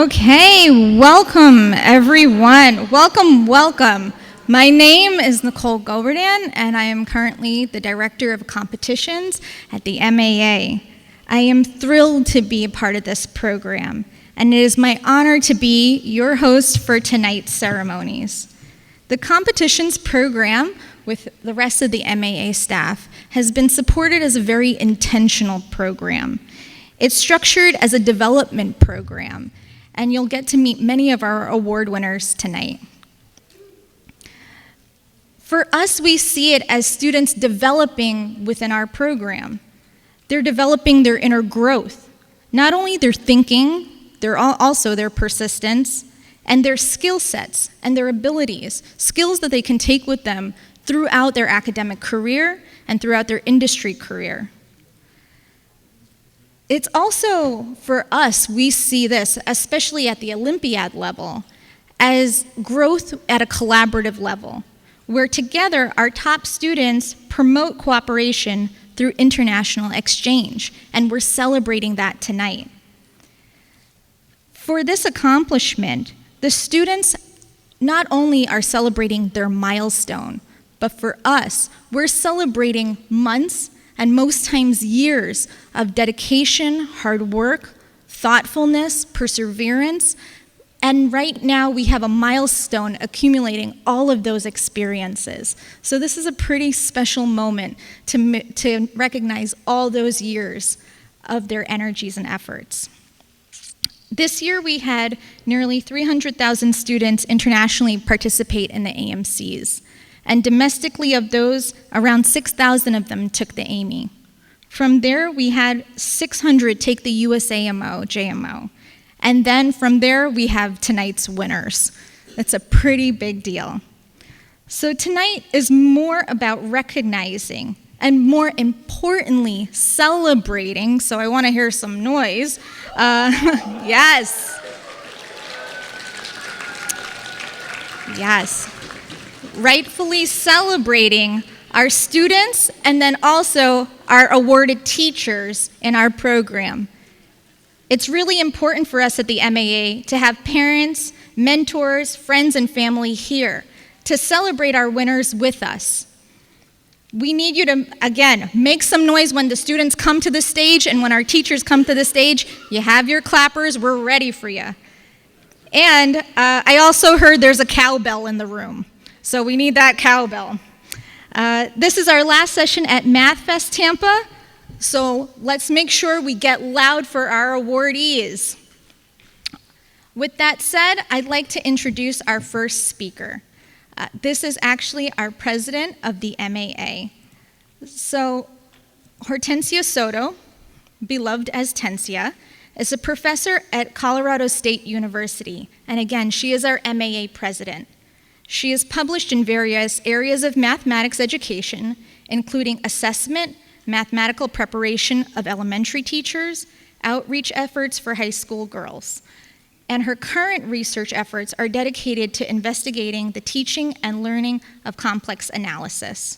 Okay, welcome everyone. Welcome. My name is Nicole Goberdan, and I am currently the Director of Competitions at the MAA. I am thrilled to be a part of this program, and it is my honor to be your host for tonight's ceremonies. The competitions program with the rest of the MAA staff has been supported as a very intentional program. It's structured as a development program, and you'll get to meet many of our award winners tonight. For us, we see it as students developing within our program. They're developing their inner growth, not only their thinking, also their persistence, and their skill sets and their abilities, skills that they can take with them throughout their academic career and throughout their industry career. It's also, for us, we see this, especially at the Olympiad level, as growth at a collaborative level, where together our top students promote cooperation through international exchange, and we're celebrating that tonight. For this accomplishment, the students not only are celebrating their milestone, but for us, we're celebrating months and most times years of dedication, hard work, thoughtfulness, perseverance, and right now we have a milestone accumulating all of those experiences. So this is a pretty special moment to recognize all those years of their energies and efforts. This year we had nearly 300,000 students internationally participate in the AMCs. And domestically of those, around 6,000 of them took the AME. From there, we had 600 take the USAMO, JMO. And then from there, we have tonight's winners. That's a pretty big deal. So tonight is more about recognizing and more importantly, celebrating. So I want to hear some noise. Yes. Yes. Rightfully celebrating our students and then also our awarded teachers in our program. It's really important for us at the MAA to have parents, mentors, friends, and family here to celebrate our winners with us. We need you to, again, make some noise when the students come to the stage and when our teachers come to the stage. You have your clappers, we're ready for you. And I also heard there's a cowbell in the room. So we need that cowbell. This is our last session at MathFest Tampa, so let's make sure we get loud for our awardees. With that said, I'd like to introduce our first speaker. This is actually our president of the MAA. So Hortensia Soto, beloved as Tensia, is a professor at Colorado State University, and again, she is our MAA president. She is published in various areas of mathematics education, including assessment, mathematical preparation of elementary teachers, outreach efforts for high school girls. And her current research efforts are dedicated to investigating the teaching and learning of complex analysis.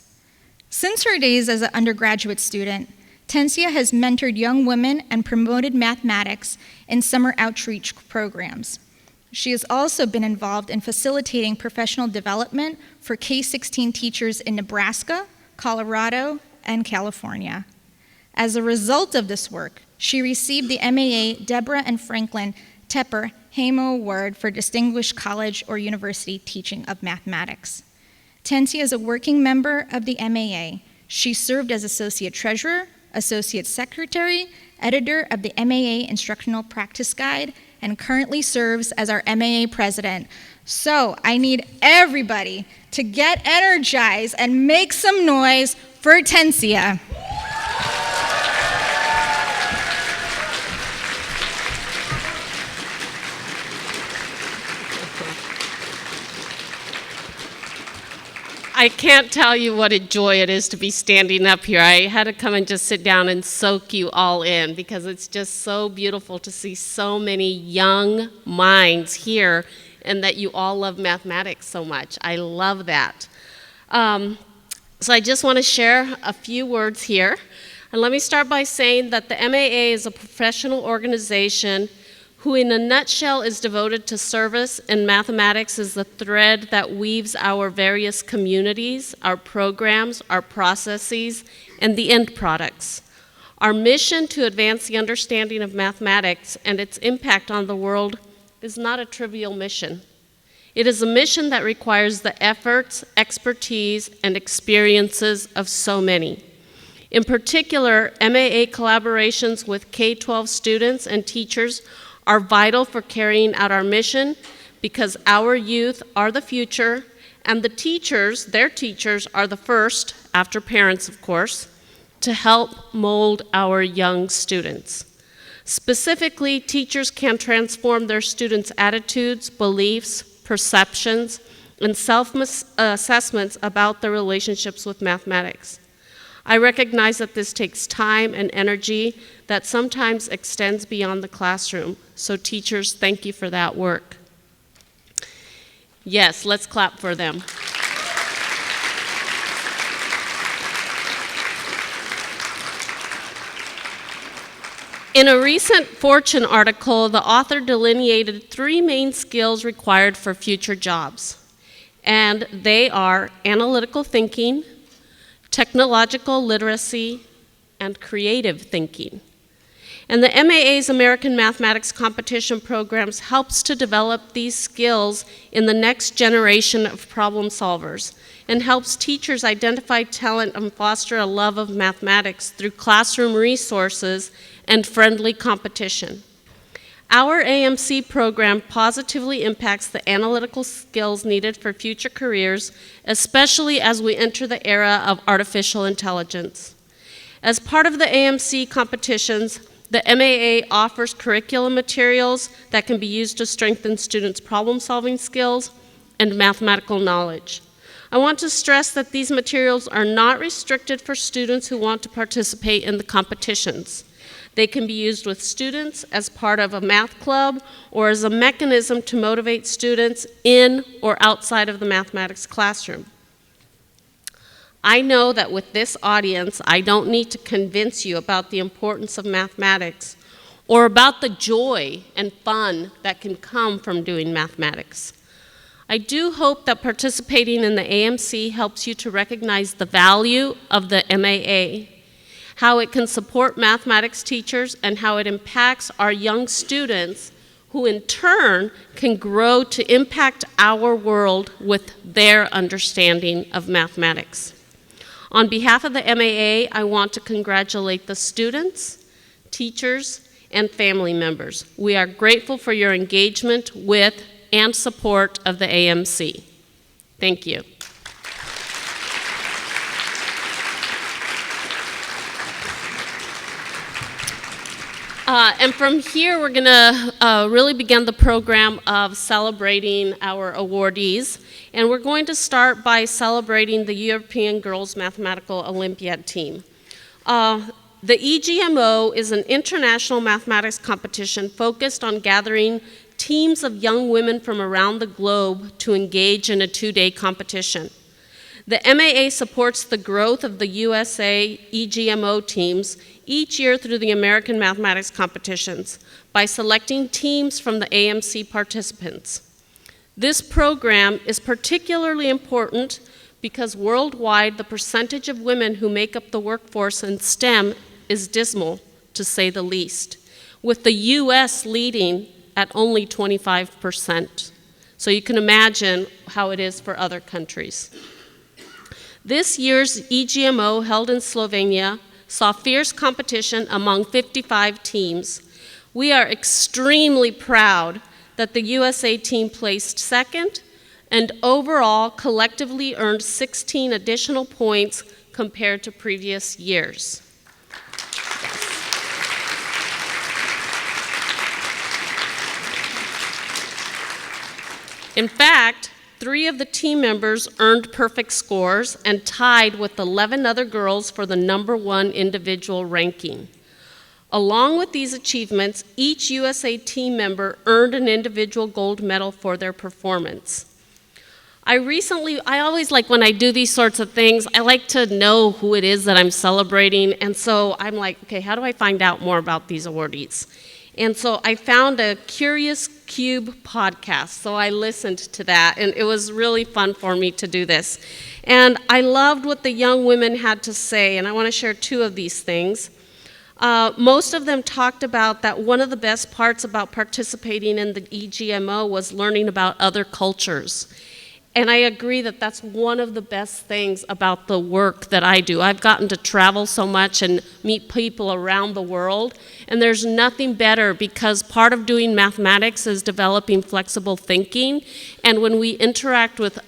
Since her days as an undergraduate student, Tensia has mentored young women and promoted mathematics in summer outreach programs. She has also been involved in facilitating professional development for K-16 teachers in Nebraska, Colorado, and California. As a result of this work, she received the MAA Deborah and Franklin Tepper Hamo Award for Distinguished College or University Teaching of Mathematics. Tensia is a working member of the MAA. She served as Associate Treasurer, Associate Secretary, Editor of the MAA Instructional Practice Guide, and currently serves as our MAA president. So I need everybody to get energized and make some noise for Tensia. I can't tell you what a joy it is to be standing up here. I had to come and just sit down and soak you all in because it's just so beautiful to see so many young minds here and that you all love mathematics so much. I love that. So I just want to share a few words here. And let me start by saying that the MAA is a professional organization who in a nutshell is devoted to service, and mathematics is the thread that weaves our various communities, our programs, our processes, and the end products. Our mission to advance the understanding of mathematics and its impact on the world is not a trivial mission. It is a mission that requires the efforts, expertise, and experiences of so many. In particular, MAA collaborations with K-12 students and teachers are vital for carrying out our mission because our youth are the future, and the teachers, their teachers, are the first, after parents of course, to help mold our young students. Specifically, teachers can transform their students' attitudes, beliefs, perceptions, and self-assessments about their relationships with mathematics. I recognize that this takes time and energy that sometimes extends beyond the classroom. So teachers, thank you for that work. Yes, let's clap for them. In a recent Fortune article, the author delineated 3 main skills required for future jobs. And they are analytical thinking, technological literacy, and creative thinking. And the MAA's American Mathematics Competition Programs helps to develop these skills in the next generation of problem solvers and helps teachers identify talent and foster a love of mathematics through classroom resources and friendly competition. Our AMC program positively impacts the analytical skills needed for future careers, especially as we enter the era of artificial intelligence. As part of the AMC competitions, the MAA offers curriculum materials that can be used to strengthen students' problem-solving skills and mathematical knowledge. I want to stress that these materials are not restricted for students who want to participate in the competitions. They can be used with students as part of a math club or as a mechanism to motivate students in or outside of the mathematics classroom. I know that with this audience, I don't need to convince you about the importance of mathematics or about the joy and fun that can come from doing mathematics. I do hope that participating in the AMC helps you to recognize the value of the MAA, how it can support mathematics teachers, and how it impacts our young students who in turn can grow to impact our world with their understanding of mathematics. On behalf of the MAA, I want to congratulate the students, teachers, and family members. We are grateful for your engagement with and support of the AMC. Thank you. And from here, we're going to really begin the program of celebrating our awardees. And we're going to start by celebrating the European Girls Mathematical Olympiad team. The EGMO is an international mathematics competition focused on gathering teams of young women from around the globe to engage in a 2-day competition. The MAA supports the growth of the USA EGMO teams each year through the American Mathematics competitions by selecting teams from the AMC participants. This program is particularly important because worldwide the percentage of women who make up the workforce in STEM is dismal, to say the least, with the US leading at only 25%. So you can imagine how it is for other countries. This year's EGMO, held in Slovenia, saw fierce competition among 55 teams. We are extremely proud that the USA team placed second and overall collectively earned 16 additional points compared to previous years. In fact, 3 of the team members earned perfect scores and tied with 11 other girls for the #1 individual ranking. Along with these achievements, each USA team member earned an individual gold medal for their performance. I always like when I do these sorts of things, I like to know who it is that I'm celebrating, and so I'm like, okay, how do I find out more about these awardees? And so I found a Curious Cube podcast, so I listened to that, and it was really fun for me to do this. And I loved what the young women had to say, and I want to share two of these things. Most of them talked about that one of the best parts about participating in the EGMO was learning about other cultures. And I agree that that's one of the best things about the work that I do. I've gotten to travel so much and meet people around the world, and there's nothing better because part of doing mathematics is developing flexible thinking, and when we interact with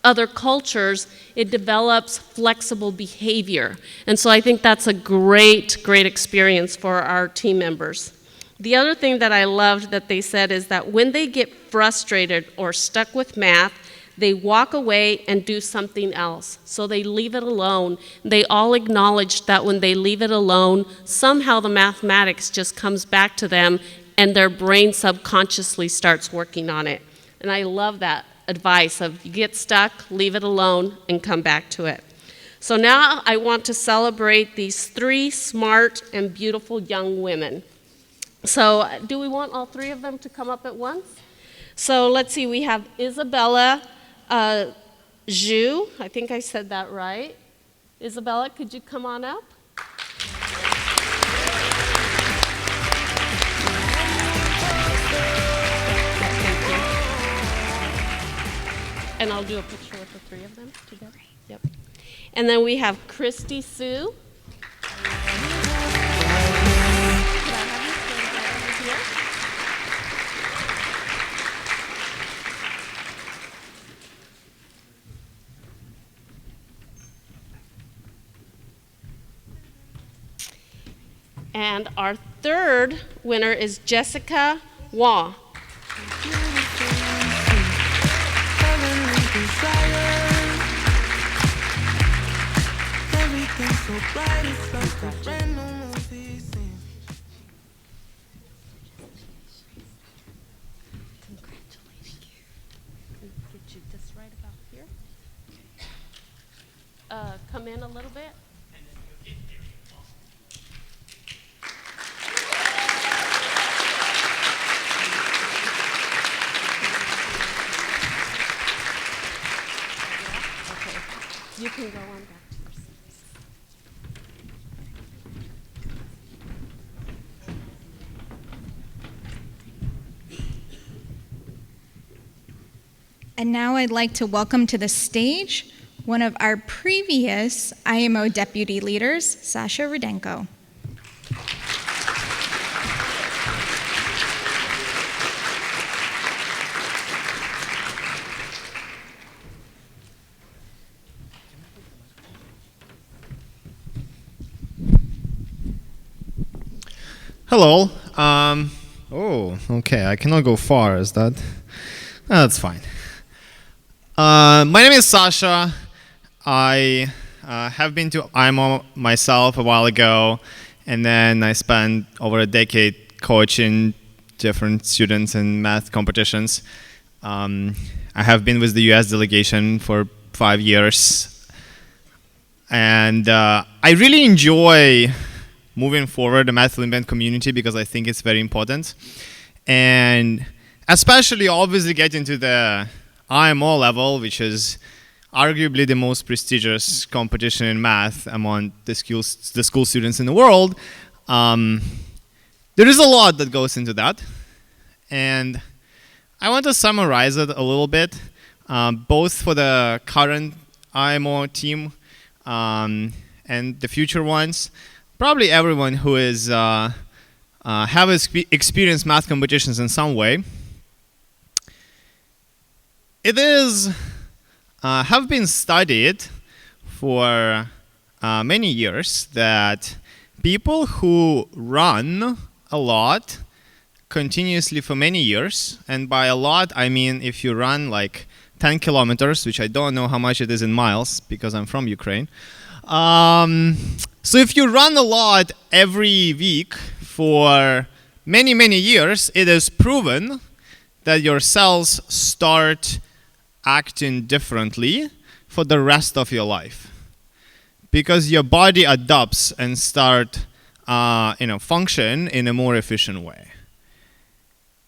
other cultures, it develops flexible behavior. And so I think that's a great experience for our team members. The other thing that I loved that they said is that when they get frustrated or stuck with math, they walk away and do something else. So they leave it alone. They all acknowledge that when they leave it alone, somehow the mathematics just comes back to them and their brain subconsciously starts working on it. And I love that advice of you get stuck, leave it alone, and come back to it. So now I want to celebrate these three smart and beautiful young women. So do we want all three of them to come up at once? So let's see, we have Isabella Zhu, I think I said that right. Isabella, could you come on up? And I'll do a picture with the three of them together. Yep. And then we have Christy Sue. Could I have you stand right over here? And our third winner is Jessica Wah. Congratulations. Get you just right about here. Come in a little bit. You can go on back to your seats. And now I'd like to welcome to the stage one of our previous IMO deputy leaders, Sasha Rudenko. Hello. Okay, I cannot go far, is that? That's fine. My name is Sasha. I have been to IMO myself a while ago, and then I spent over a decade coaching different students in math competitions. I have been with the US delegation for 5 years, and I really enjoy moving forward the Math Olympiad community because I think it's very important. And especially obviously getting to the IMO level, which is arguably the most prestigious competition in math among the school students in the world. There is a lot that goes into that. And I want to summarize it a little bit, both for the current IMO team and the future ones. Probably everyone who is have experienced math competitions in some way. It is have been studied for many years that people who run a lot continuously for many years, and by a lot I mean if you run like 10 kilometers, which I don't know how much it is in miles because I'm from Ukraine. So if you run a lot every week for many, many years, it is proven that your cells start acting differently for the rest of your life. Because your body adapts and start function in a more efficient way.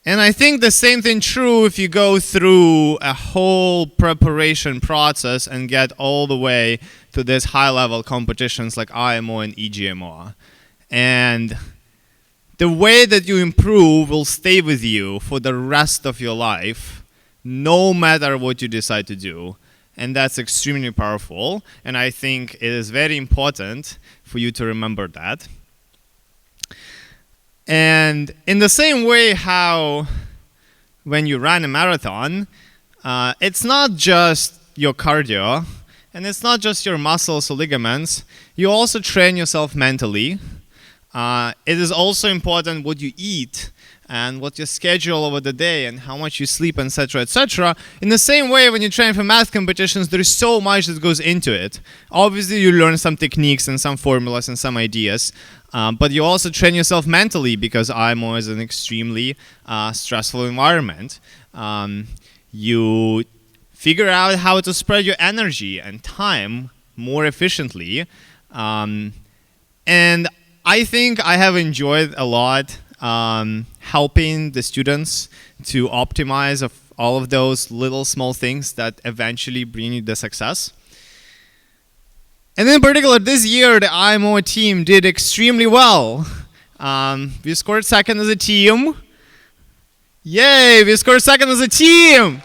And I think the same thing true if you go through a whole preparation process and get all the way to these high-level competitions like IMO and EGMO. And the way that you improve will stay with you for the rest of your life, no matter what you decide to do. And that's extremely powerful. And I think it is very important for you to remember that. And in the same way how when you run a marathon, it's not just your cardio, and it's not just your muscles or ligaments. You also train yourself mentally. It is also important what you eat and what your schedule over the day and how much you sleep, etc., etc. In the same way, when you train for math competitions, there is so much that goes into it. Obviously, you learn some techniques and some formulas and some ideas, but you also train yourself mentally because IMO is an extremely stressful environment. You figure out how to spread your energy and time more efficiently. And I think I have enjoyed a lot helping the students to optimize of all of those little small things that eventually bring you the success. And in particular, this year, the IMO team did extremely well. We scored second as a team. Yay, we scored second as a team!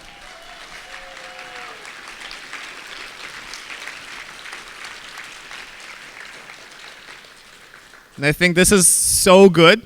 And I think this is so good.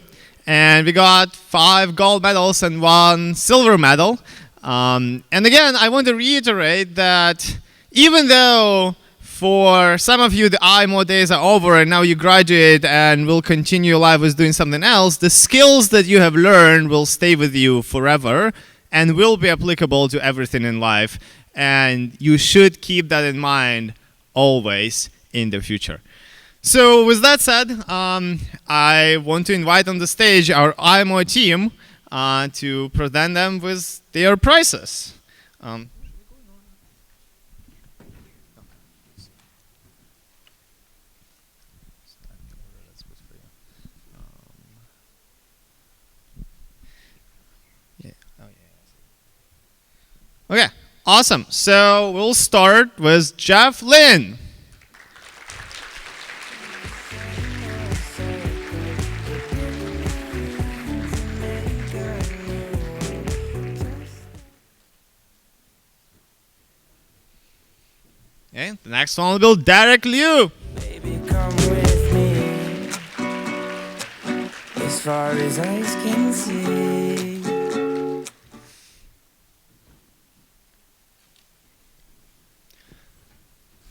And we got 5 gold medals and 1 silver medal. And again, I want to reiterate that even though for some of you the IMO days are over and now you graduate and will continue your life with doing something else, the skills that you have learned will stay with you forever and will be applicable to everything in life. And you should keep that in mind always in the future. So with that said, I want to invite on the stage our IMO team to present them with their prizes. Okay, awesome. So we'll start with Jeff Lynn. Okay, the next one will be Derek Liu. Baby, come with me as far as eyes can see.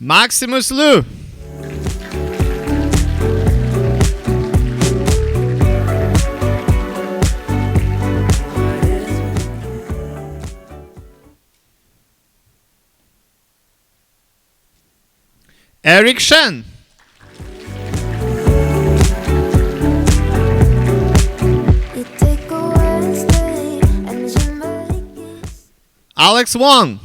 Maximus Liu. Eric Shen. Alex Wong.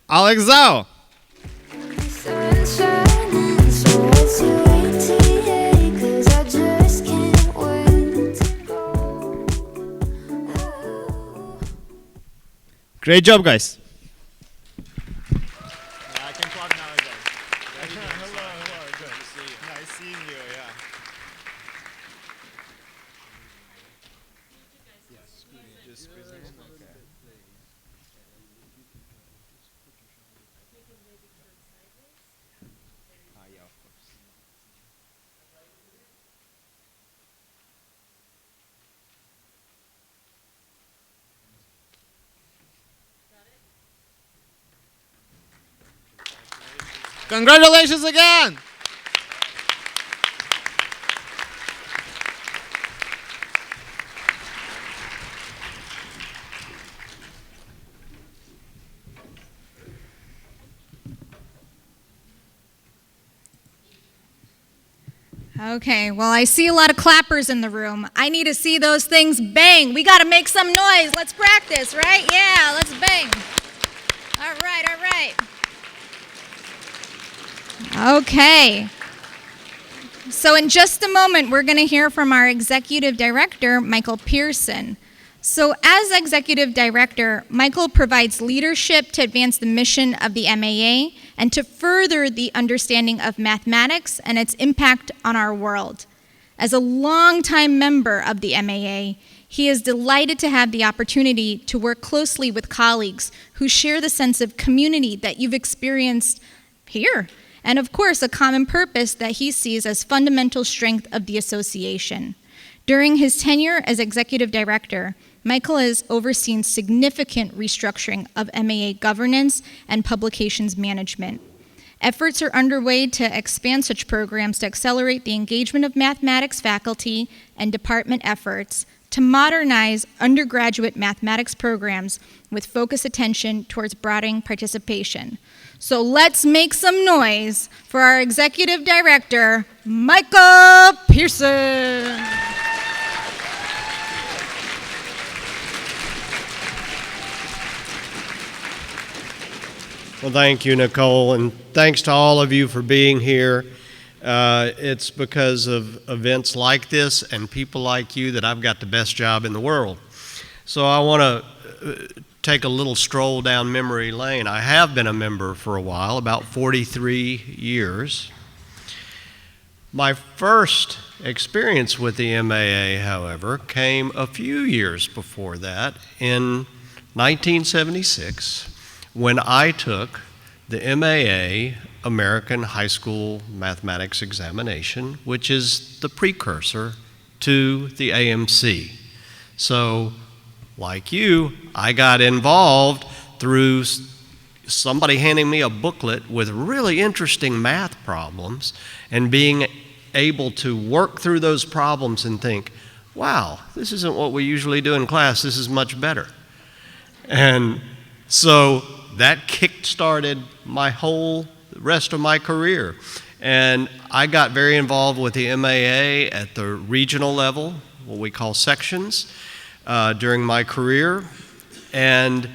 Alex Zhao. Great job, guys. I can clap now again. Hello, good. Nice seeing you, yeah. Congratulations again! Okay, well, I see a lot of clappers in the room. I need to see those things bang. We got to make some noise. Let's practice, right? Yeah, let's bang. All right, all right. Okay. So in just a moment, we're going to hear from our executive director, Michael Pearson. So as executive director, Michael provides leadership to advance the mission of the MAA and to further the understanding of mathematics and its impact on our world. As a longtime member of the MAA, he is delighted to have the opportunity to work closely with colleagues who share the sense of community that you've experienced here, and of course, a common purpose that he sees as fundamental strength of the association. During his tenure as executive director, Michael has overseen significant restructuring of MAA governance and publications management. Efforts are underway to expand such programs to accelerate the engagement of mathematics faculty and department efforts, to modernize undergraduate mathematics programs with focused attention towards broadening participation. So let's make some noise for our executive director, Michael Pearson. Well, thank you, Nicole, and thanks to all of you for being here. It's because of events like this and people like you that I've got the best job in the world. So I want to take a little stroll down memory lane. I have been a member for a while, about 43 years. My first experience with the MAA, however, came a few years before that, in 1976, when I took the MAA American High School Mathematics Examination, which is the precursor to the AMC. So, like you, I got involved through somebody handing me a booklet with really interesting math problems and being able to work through those problems and think, wow, this isn't what we usually do in class, this is much better. And so that kick-started my whole rest of my career. And I got very involved with the MAA at the regional level, what we call sections, during my career. And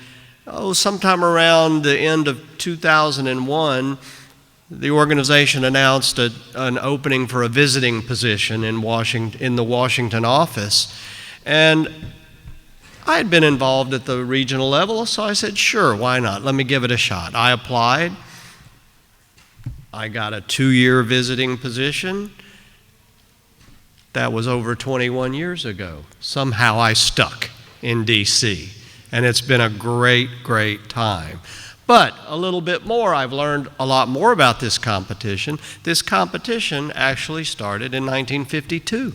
sometime around the end of 2001, the organization announced an opening for a visiting position in the Washington office. And I had been involved at the regional level, so I said, sure, why not? Let me give it a shot. I applied. I got a 2-year visiting position. That was over 21 years ago. Somehow I stuck in DC, and it's been a great, great time. But a little bit more, I've learned a lot more about this competition. This competition actually started in 1952,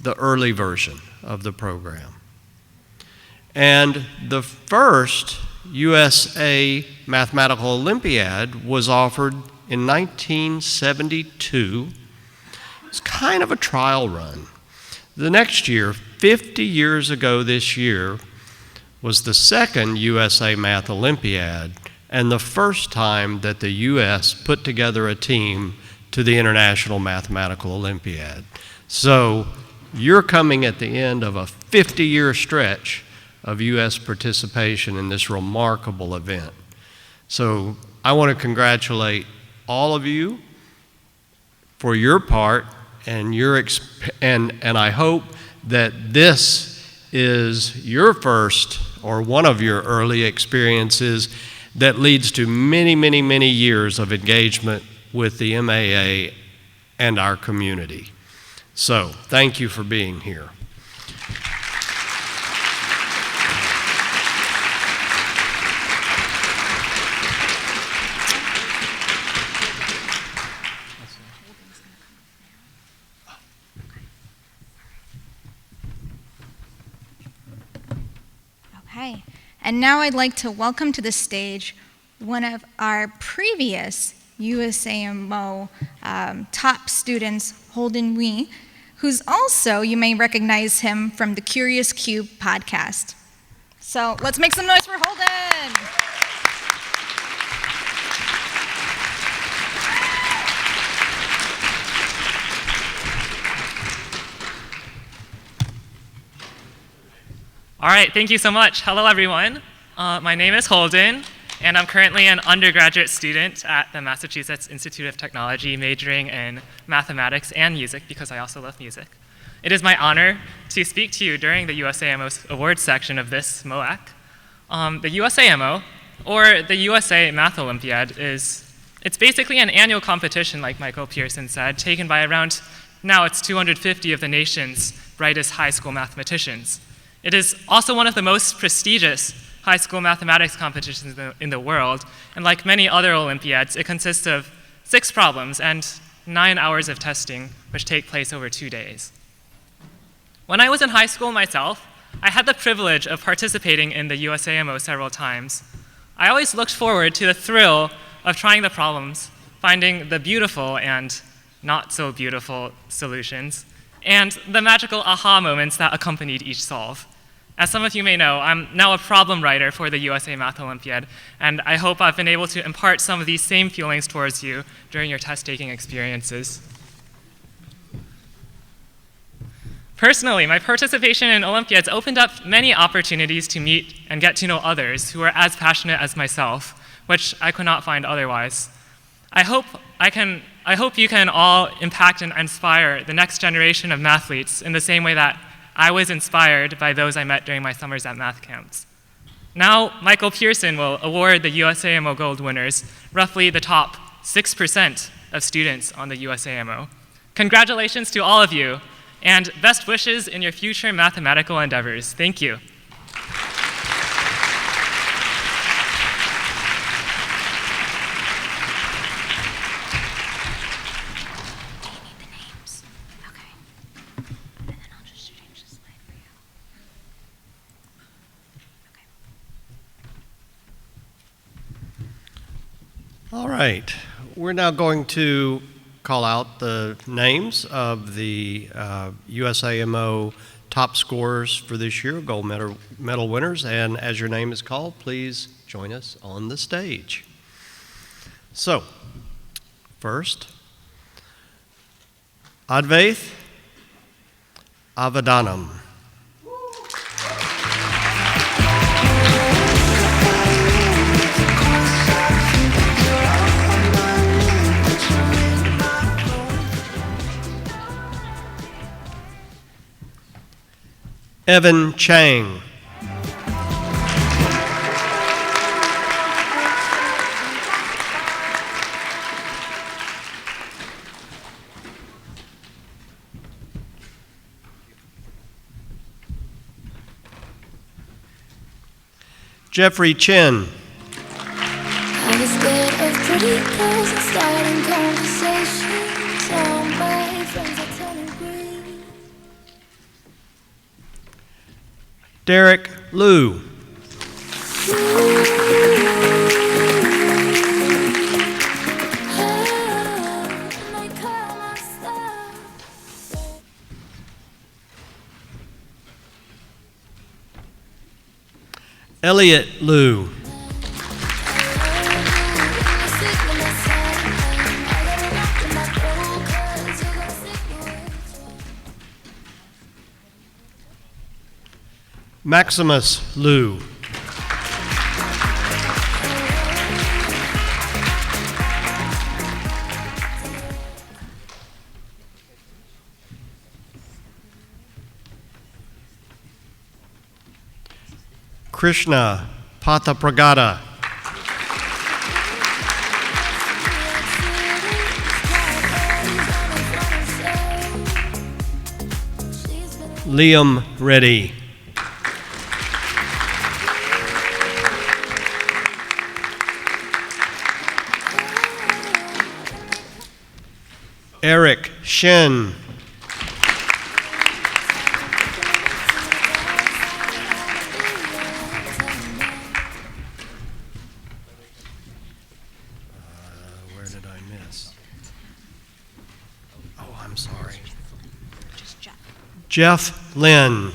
the early version of the program. And the first USA Mathematical Olympiad was offered in 1972. It's kind of a trial run. The next year, 50 years ago this year, was the second USA Math Olympiad and the first time that the US put together a team to the International Mathematical Olympiad. So you're coming at the end of a 50-year stretch of U.S. participation in this remarkable event. So I want to congratulate all of you for your part and and I hope that this is your first or one of your early experiences that leads to many, many, many years of engagement with the MAA and our community. So thank you for being here. Okay, and now I'd like to welcome to the stage one of our previous USAMO top students, Holden Wee, who's also, you may recognize him from the Curious Cube podcast. So let's make some noise for Holden. All right, thank you so much. Hello, everyone. My name is Holden, and I'm currently an undergraduate student at the Massachusetts Institute of Technology, majoring in mathematics and music because I also love music. It is my honor to speak to you during the USAMO awards section of this MOAC. The USAMO, or the USA Math Olympiad, it's basically an annual competition, like Michael Pearson said, taken by around, now it's 250 of the nation's brightest high school mathematicians. It is also one of the most prestigious high school mathematics competitions in the world, and like many other Olympiads, it consists of 6 problems and 9 hours of testing, which take place over 2 days. When I was in high school myself, I had the privilege of participating in the USAMO several times. I always looked forward to the thrill of trying the problems, finding the beautiful and not so beautiful solutions, and the magical aha moments that accompanied each solve. As some of you may know, I'm now a problem writer for the USA Math Olympiad, and I hope I've been able to impart some of these same feelings towards you during your test-taking experiences. Personally, my participation in Olympiads opened up many opportunities to meet and get to know others who are as passionate as myself, which I could not find otherwise. I hope you can all impact and inspire the next generation of mathletes in the same way that I was inspired by those I met during my summers at math camps. Now, Michael Pearson will award the USAMO Gold Winners, roughly the top 6% of students on the USAMO. Congratulations to all of you, and best wishes in your future mathematical endeavors. Thank you. All right, we're now going to call out the names of the USAMO top scorers for this year, gold medal winners, and as your name is called, please join us on the stage. So, first, Advaith Avadanam. Evan Chang. Jeffrey Chin. I was scared of pretty girls and starting conversations. All my friends are turning green. Derek Liu. Elliot Liu. Maximus Liu. Krishna Pathapragada. Liam Reddy. Eric Shen. Where did I miss? Oh, I'm sorry. Jeff Lynn.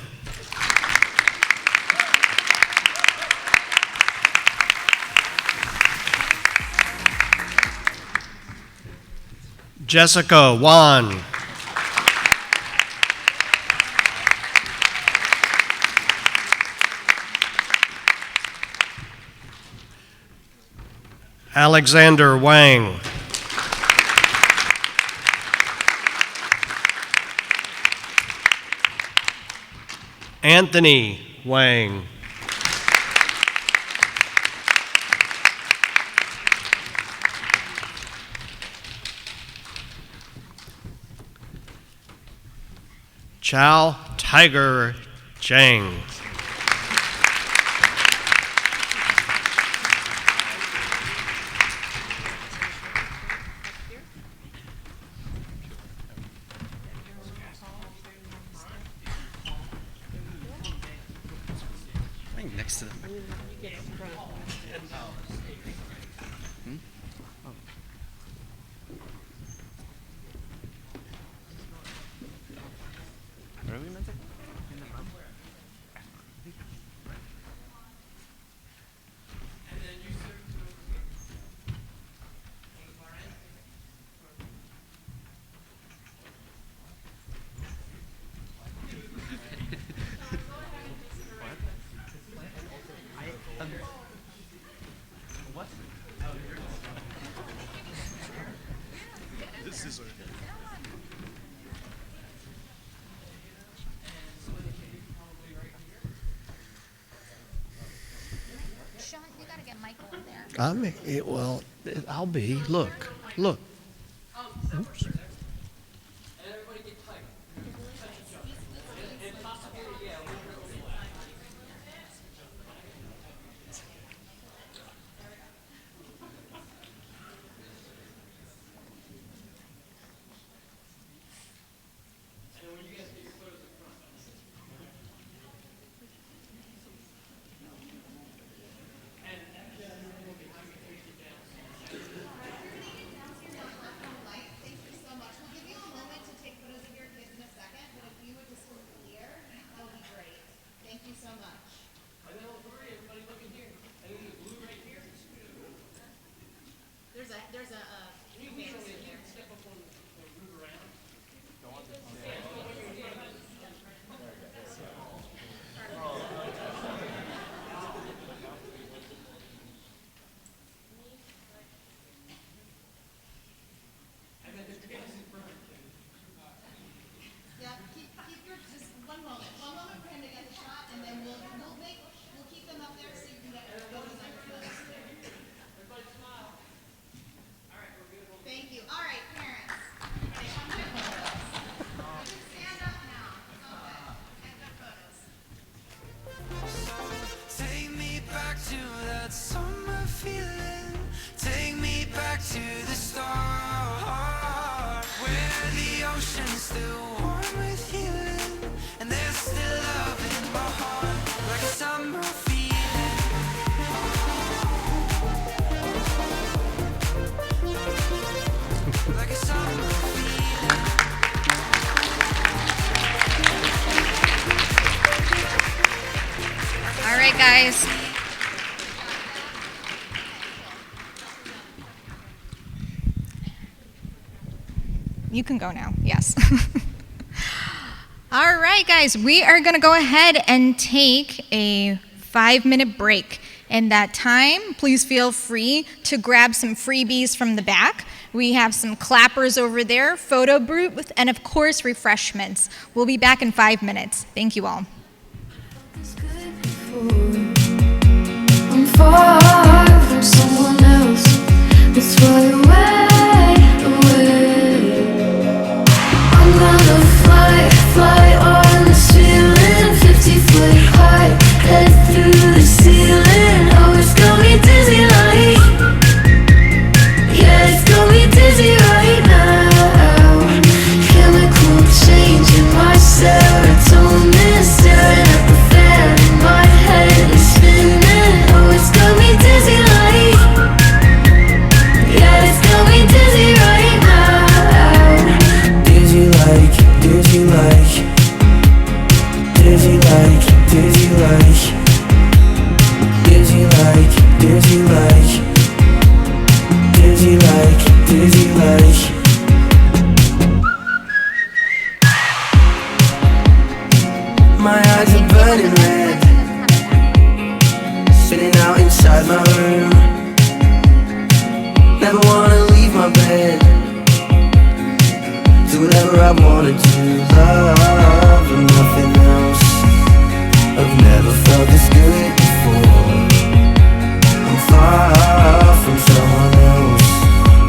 Jessica Wan. Alexander Wang. Anthony Wang. Chow Tiger Chang. Next to them. Where are we meant to go? Sean, you gotta get Michael in there. I'll be. Look. Oops. All right, guys. You can go now, yes. All right, guys, we are going to go ahead and take a 5-minute break. In that time, please feel free to grab some freebies from the back. We have some clappers over there, photo booth, and of course, refreshments. We'll be back in 5 minutes. Thank you all. I'm far from someone else. That's why away. I'm gonna fly on this feeling. 50-foot high, head through the ceiling. Oh, it's got me dizzy like, yeah, it's got me dizzy right now. Chemical change in my serotonin, staring at the fan in my head is spinning. Oh, it's got me dizzy. I wanted to love and nothing else. I've never felt this good before. I'm far from someone else.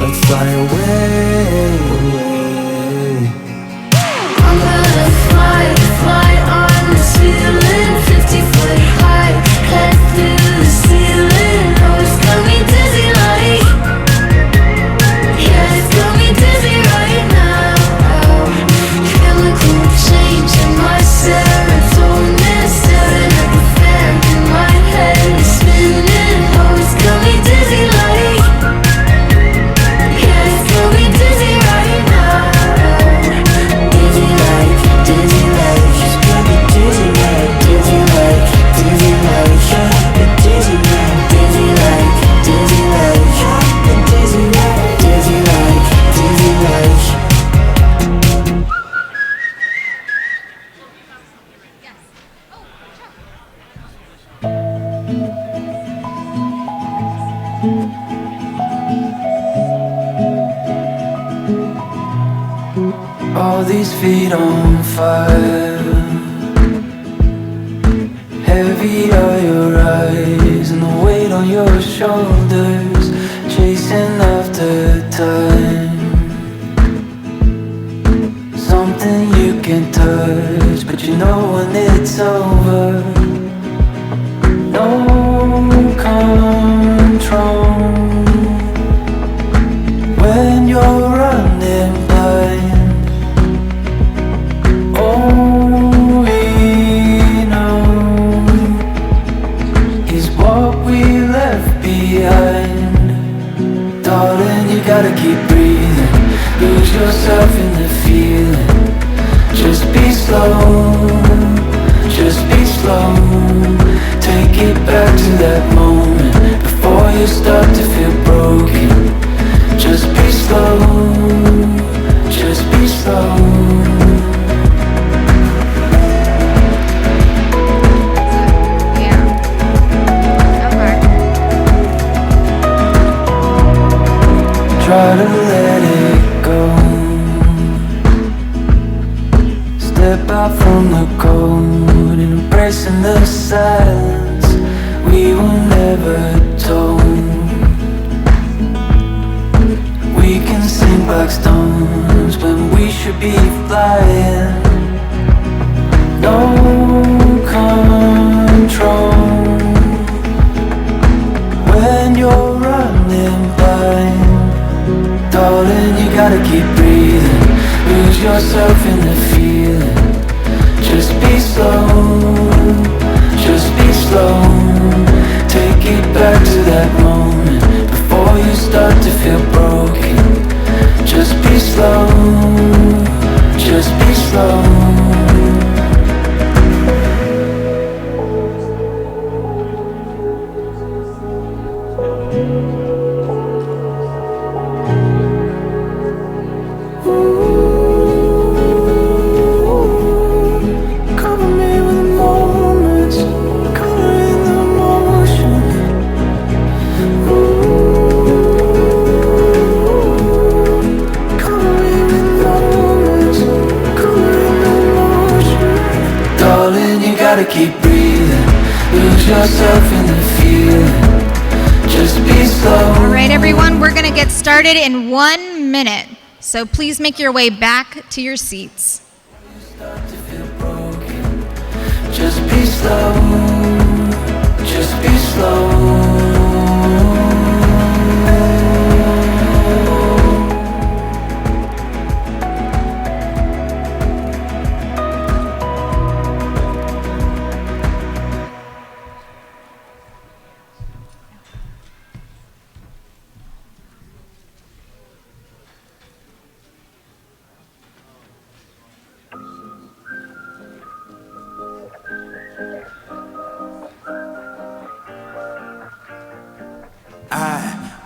Let's fly away, away. I'm gonna fly, fly on the ceiling, 50 foot high, head through the ceiling. Oh, it's got me dizzy like, yeah, it's got me dizzy right now. Chemical change in my serotonin, staring at the fan in my head is spinning. Oh, it's got me dizzy like, yeah, it's got me dizzy right now. Dizzy like, she's got me dizzy like, dizzy like, dizzy like, yeah, dizzy like, dizzy like, dizzy like, yeah, dizzy like, dizzy like, dizzy like. All these feet on fire, heavy are your eyes and the weight on your shoulders, chasing after time. Something you can touch, but you know when it's over. No control when you're running blind. All we know is what we left behind. Darling, you gotta keep breathing, lose yourself in the feeling. Just be slow, just be slow. Take it back to that moment before you start to feel broken. Just be slow, just be slow. Try to let it go. Step out from the cold and embracing the silence we were never told. We can sink like stones when we should be flying. No control when you're running blind. Darling, you gotta keep breathing, lose yourself in the feeling. Just be slow, just be slow. Take it back to that moment before you start to feel broken. Just be slow, just be slow. Gotta keep breathing, lose yourself in the feeling. Just be slow. All right, everyone, we're going to get started in 1 minute. So please make your way back to your seats. Start to feel broken. Just be slow, just be slow.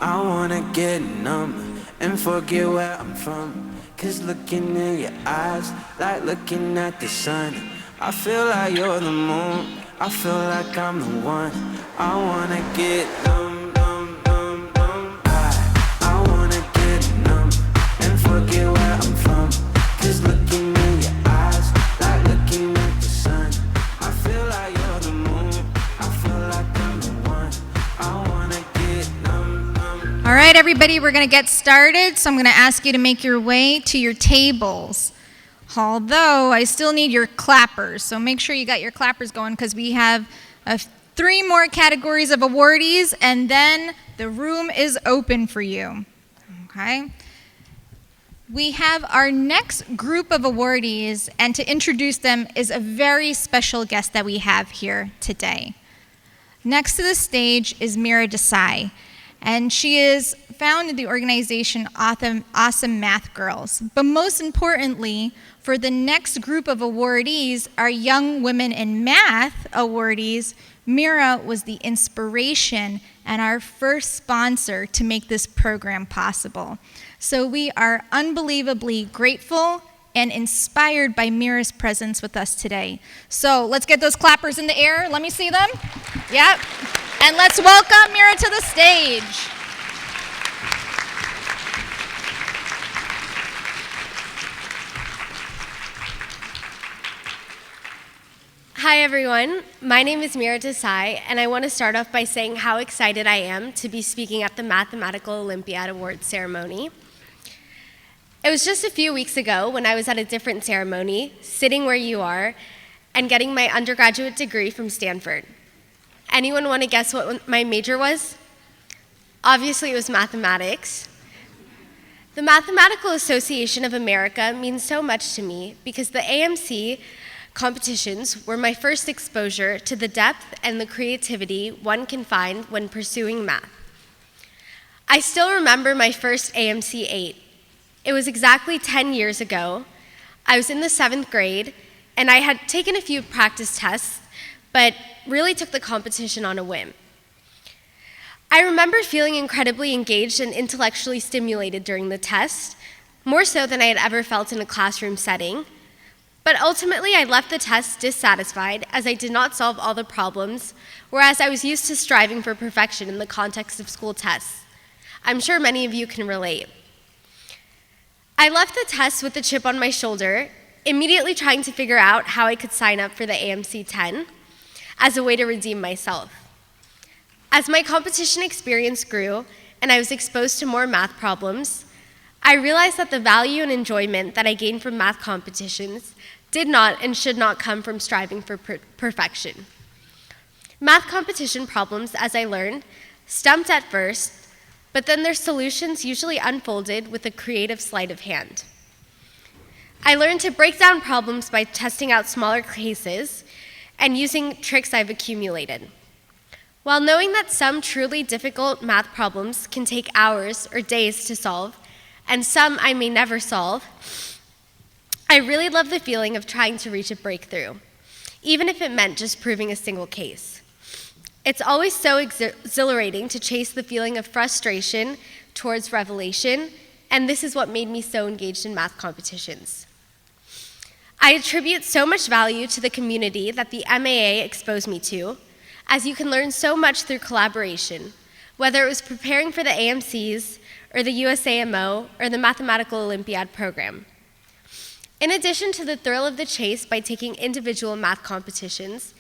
I wanna get numb and forget where I'm from. Cause looking in your eyes, like looking at the sun. I feel like you're the moon, I feel like I'm the one. I wanna get numb, numb, numb, numb. I wanna get numb and forget where I'm from. Cause ready, we're going to get started. So I'm going to ask you to make your way to your tables. Although I still need your clappers, so make sure you got your clappers going because we have 3 more categories of awardees, and then the room is open for you. Okay? We have our next group of awardees, and to introduce them is a very special guest that we have here today. Next to the stage is Mira Desai, and she is found in the organization Awesome Math Girls. But most importantly, for the next group of awardees, our Young Women in Math awardees, Mira was the inspiration and our first sponsor to make this program possible. So we are unbelievably grateful and inspired by Mira's presence with us today. So let's get those clappers in the air. Let me see them. Yep. And let's welcome Mira to the stage. Hi everyone, my name is Mira Desai, and I want to start off by saying how excited I am to be speaking at the Mathematical Olympiad Awards Ceremony. It was just a few weeks ago when I was at a different ceremony, sitting where you are, and getting my undergraduate degree from Stanford. Anyone want to guess what my major was? Obviously it was mathematics. The Mathematical Association of America means so much to me because the AMC competitions were my first exposure to the depth and the creativity one can find when pursuing math. I still remember my first AMC 8. It was exactly 10 years ago. I was in the 7th grade, and I had taken a few practice tests, but really took the competition on a whim. I remember feeling incredibly engaged and intellectually stimulated during the test, more so than I had ever felt in a classroom setting. But ultimately, I left the test dissatisfied as I did not solve all the problems, whereas I was used to striving for perfection in the context of school tests. I'm sure many of you can relate. I left the test with a chip on my shoulder, immediately trying to figure out how I could sign up for the AMC 10 as a way to redeem myself. As my competition experience grew and I was exposed to more math problems, I realized that the value and enjoyment that I gained from math competitions did not and should not come from striving for perfection. Math competition problems, as I learned, stumped at first, but then their solutions usually unfolded with a creative sleight of hand. I learned to break down problems by testing out smaller cases and using tricks I've accumulated. While knowing that some truly difficult math problems can take hours or days to solve, and some I may never solve, I really love the feeling of trying to reach a breakthrough, even if it meant just proving a single case. It's always so exhilarating to chase the feeling of frustration towards revelation, and this is what made me so engaged in math competitions. I attribute so much value to the community that the MAA exposed me to, as you can learn so much through collaboration, whether it was preparing for the AMCs, or the USAMO, or the Mathematical Olympiad program. In addition to the thrill of the chase by taking individual math competitions,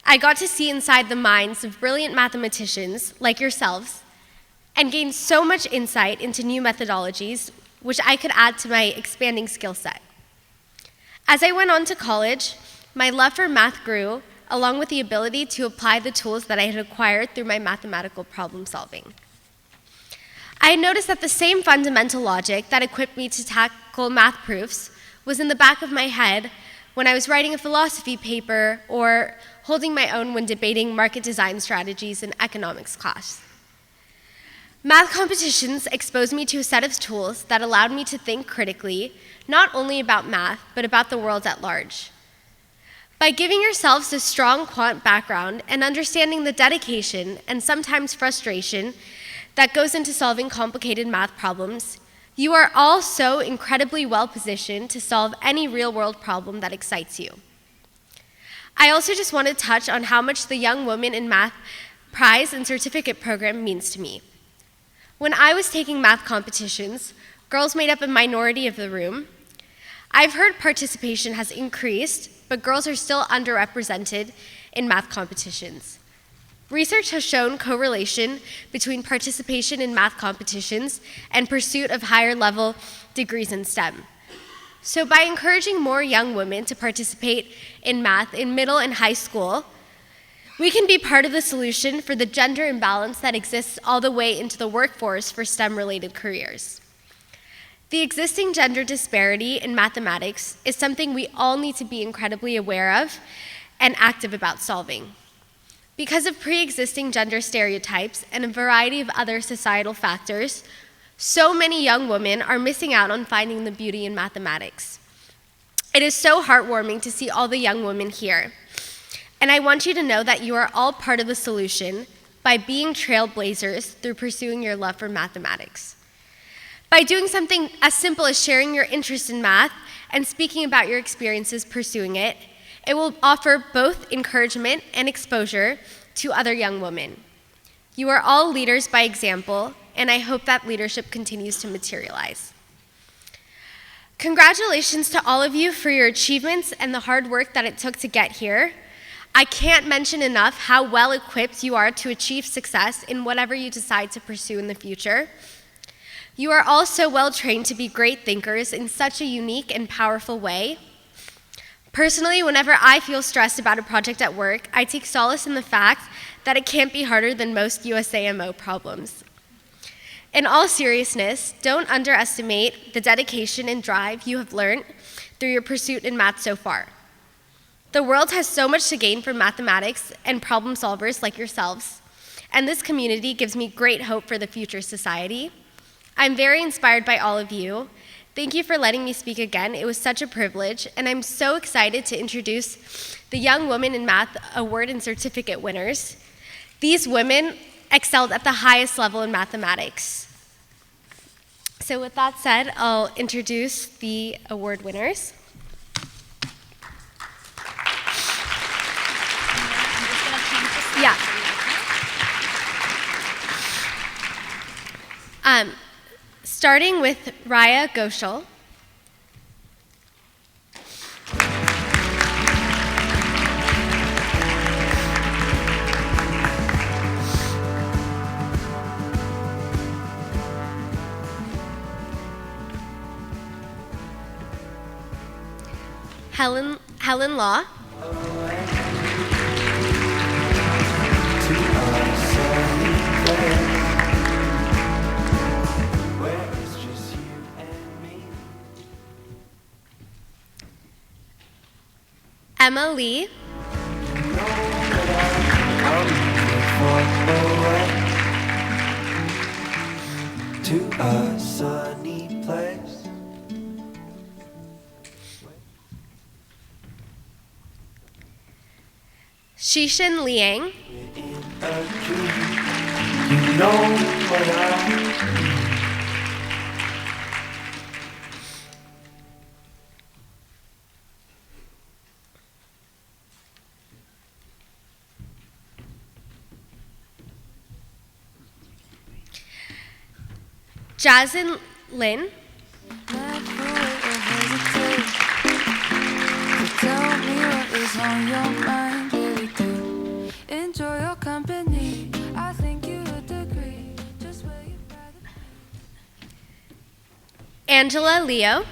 I got to see inside the minds of brilliant mathematicians like yourselves and gained so much insight into new methodologies which I could add to my expanding skill set. As I went on to college, my love for math grew, along with the ability to apply the tools that I had acquired through my mathematical problem solving. I had noticed that the same fundamental logic that equipped me to tackle math proofs was in the back of my head when I was writing a philosophy paper or holding my own when debating market design strategies in economics class. Math competitions exposed me to a set of tools that allowed me to think critically, not only about math, but about the world at large. By giving yourselves a strong quant background and understanding the dedication and sometimes frustration that goes into solving complicated math problems, you are all so incredibly well positioned to solve any real-world problem that excites you. I also just want to touch on how much the Young Women in Math prize and certificate program means to me. When I was taking math competitions, girls made up a minority of the room. I've heard participation has increased, but girls are still underrepresented in math competitions. Research has shown correlation between participation in math competitions and pursuit of higher level degrees in STEM. So by encouraging more young women to participate in math in middle and high school, we can be part of the solution for the gender imbalance that exists all the way into the workforce for STEM-related careers. The existing gender disparity in mathematics is something we all need to be incredibly aware of and active about solving. Because of pre-existing gender stereotypes and a variety of other societal factors, so many young women are missing out on finding the beauty in mathematics. It is so heartwarming to see all the young women here. And I want you to know that you are all part of the solution by being trailblazers through pursuing your love for mathematics. By doing something as simple as sharing your interest in math and speaking about your experiences pursuing it, it will offer both encouragement and exposure to other young women. You are all leaders by example, and I hope that leadership continues to materialize. Congratulations to all of you for your achievements and the hard work that it took to get here. I can't mention enough how well equipped you are to achieve success in whatever you decide to pursue in the future. You are all so well trained to be great thinkers in such a unique and powerful way. Personally, whenever I feel stressed about a project at work, I take solace in the fact that it can't be harder than most USAMO problems. In all seriousness, don't underestimate the dedication and drive you have learned through your pursuit in math so far. The world has so much to gain from mathematics and problem solvers like yourselves, and this community gives me great hope for the future society. I'm very inspired by all of you. Thank you for letting me speak again. It was such a privilege, and I'm so excited to introduce the Young Women in Math Award and Certificate winners. These women excelled at the highest level in mathematics. So with that said, I'll introduce the award winners. Yeah. Starting with Raya Ghoshal. Helen Law. Emma Lee. To a sunny place. Shishin Liang. In a dream, you know what I mean. Jazin Lin. Tell me what is on your mind, really do. Enjoy your company. I think you would agree. Just where you rather be. Angela Leo.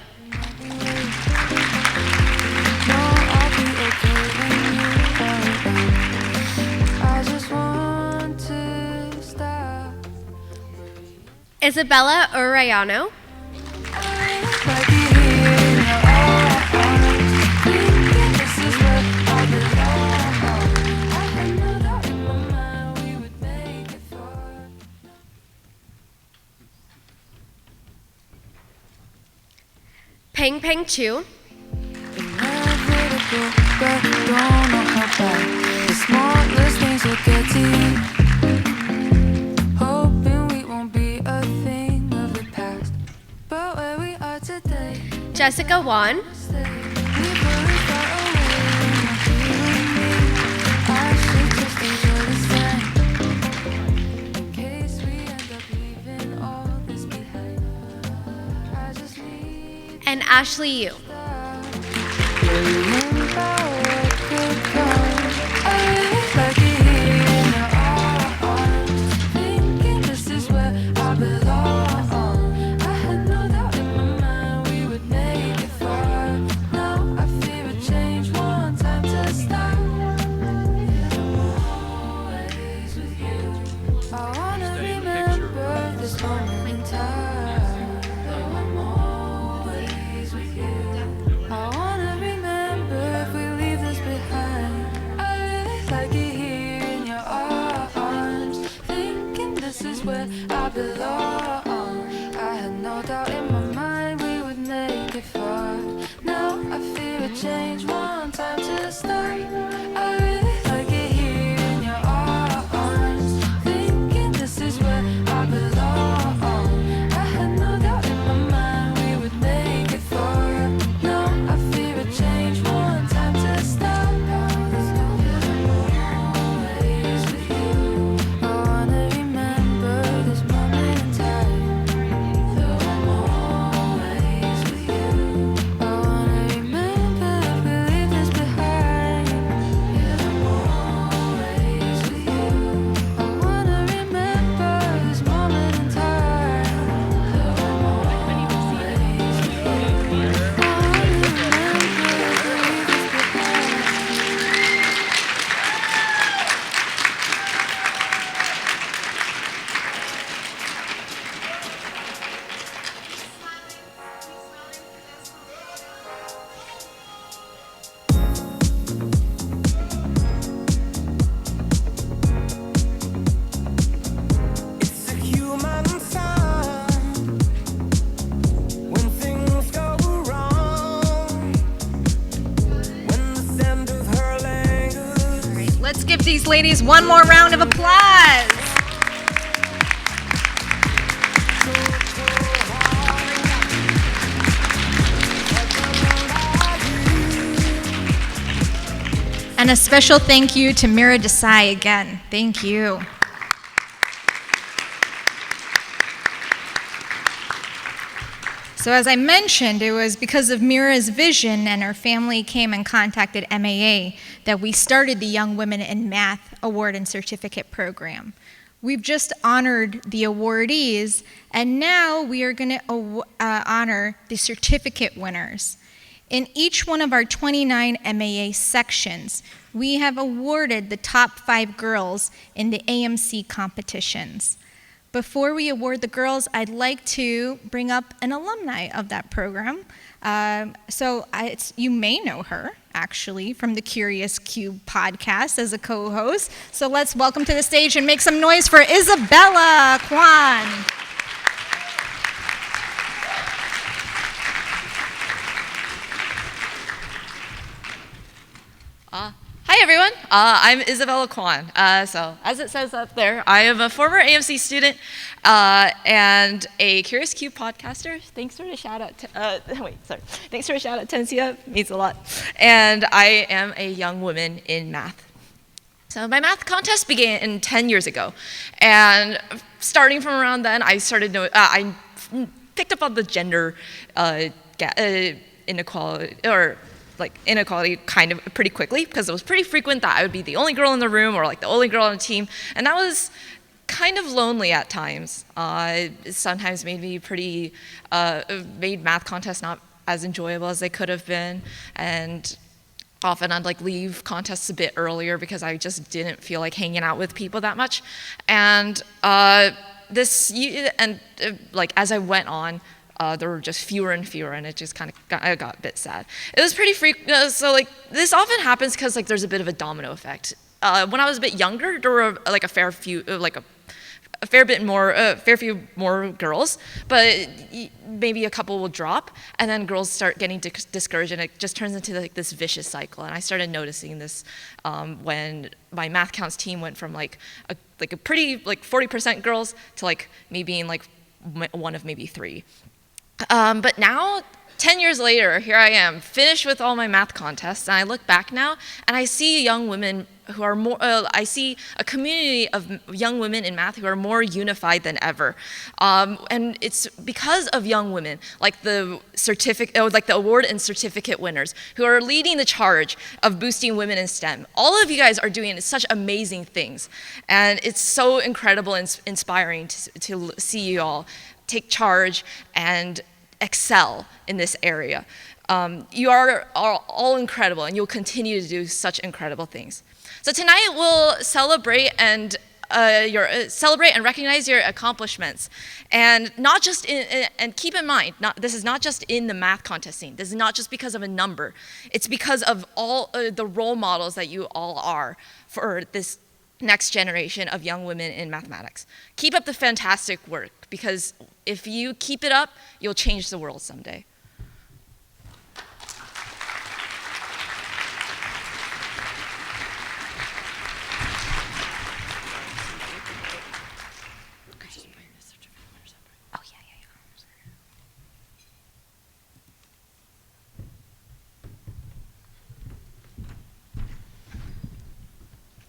No, I'll be okay when you are around. I just want to stop. Isabella Orellano. Like you here now, thinking this is where I belong. I had no doubt in my mind we would make it far. Peng Peng Chu. Inevitable, but don't know how bad. The smallest things will get to you. Hoping we won't be a thing of the past. But where we are today, Jessica Wan. stay. We both far away, not you and me. I should just enjoy the sign. In case we end up leaving all this behind. I just need And Ashley Yu. remember what could come. I really like it here now. change one time to start. I really like it here in your arms, thinking this is where I belong. I had no doubt in my mind we would make it far. No, I fear a change one time to start. Always with you. I wanna remember this moment in time. Though I'm always with you. I wanna remember if we leave this behind. Yeah, I'm always with you. I wanna remember this moment in time. Though I'm always with you. I wanna remember if we leave this behind. It's a human sign when things go wrong. When the sound of her language. Let's give these ladies one more round of applause. And a special thank you to Mira Desai again. Thank you. So as I mentioned, it was because of Mira's vision and her family came and contacted MAA that we started the Young Women in Math Award and Certificate Program. We've just honored the awardees, and now we are going to honor the certificate winners. In each one of our 29 MAA sections, we have awarded the top 5 girls in the AMC competitions. Before we award the girls, I'd like to bring up an alumni of that program. You may know her, actually, from the Curious Cube podcast as a co-host. So let's welcome to the stage and make some noise for Isabella Kwan. Hi everyone, I'm Isabella Kwan. So as it says up there, I am a former AMC student and a Curious Cube podcaster. Thanks for a shout out. Thanks for a shout out, Tensia. Means a lot. And I am a young woman in math. So my math contest began 10 years ago, and starting from around then, I picked up on the gender inequality inequality kind of pretty quickly, because it was pretty frequent that I would be the only girl in the room or like the only girl on the team, and that was kind of lonely at times. Sometimes made me made math contests not as enjoyable as they could have been, and often I'd leave contests a bit earlier because I just didn't feel like hanging out with people that much. And as I went on, there were just fewer and fewer, and it just kind of got a bit sad. It was pretty this often happens because there's a bit of a domino effect. When I was a bit younger, there were a fair few more girls, but maybe a couple will drop, and then girls start getting discouraged, and it just turns into this vicious cycle. And I started noticing this when my math counts team went from a pretty 40% girls to me being one of maybe 3. But now, 10 years later, here I am, finished with all my math contests, and I look back now, and I see young women who are more, I see a community of young women in math who are more unified than ever. And it's because of young women, like the award and certificate winners, who are leading the charge of boosting women in STEM. All of you guys are doing such amazing things, and it's so incredible and inspiring to see you all take charge and excel in this area. You are all incredible, and you'll continue to do such incredible things. So tonight we'll celebrate and recognize your accomplishments, and not just and keep in mind, this is not just in the math contest scene. This is not just because of a number. It's because of all the role models that you all are for this next generation of young women in mathematics. Keep up the fantastic work, because if you keep it up, you'll change the world someday.